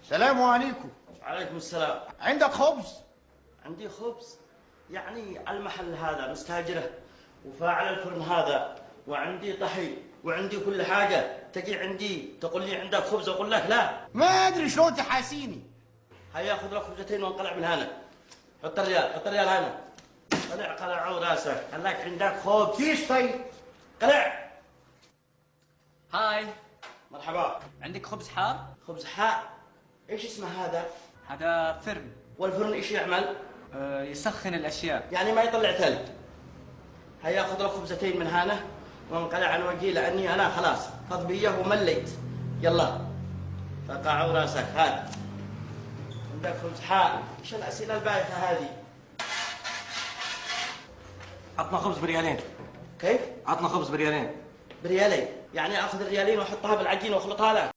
السلام عليكم. وعليكم السلام. عندك خبز؟ عندي خبز؟ يعني المحل هذا مستاجره وفاعل الفرن هذا وعندي طحين وعندي كل حاجة، تجي عندي تقول لي عندك خبز أقول لك لا. ما أدري شلون تحاسيني. هيا خذ لك خبزتين وانقلع من هنا. حط الريال، حط الريال هنا. قلعوا راسك، خلاك عندك خبز. كيش طيب؟ قلع. هاي، مرحبا. عندك خبز حار؟ خبز حار؟ ايش اسمه هذا؟ هذا فرن. والفرن ايش يعمل؟ يسخن الأشياء. يعني ما يطلع ثلج. هيا خذ لك خبزتين من هنا وانقلع عن وجهي لاني انا خلاص فض بيه ومليت. يلا فقعوا راسك. هات عندك خبز حار. ايش الاسئله البايخه هذه؟ عطنا خبز بريالين. كيف؟ عطنا خبز بريالين. بريالين؟ يعني اخذ الريالين واحطها بالعجين واخلطها له؟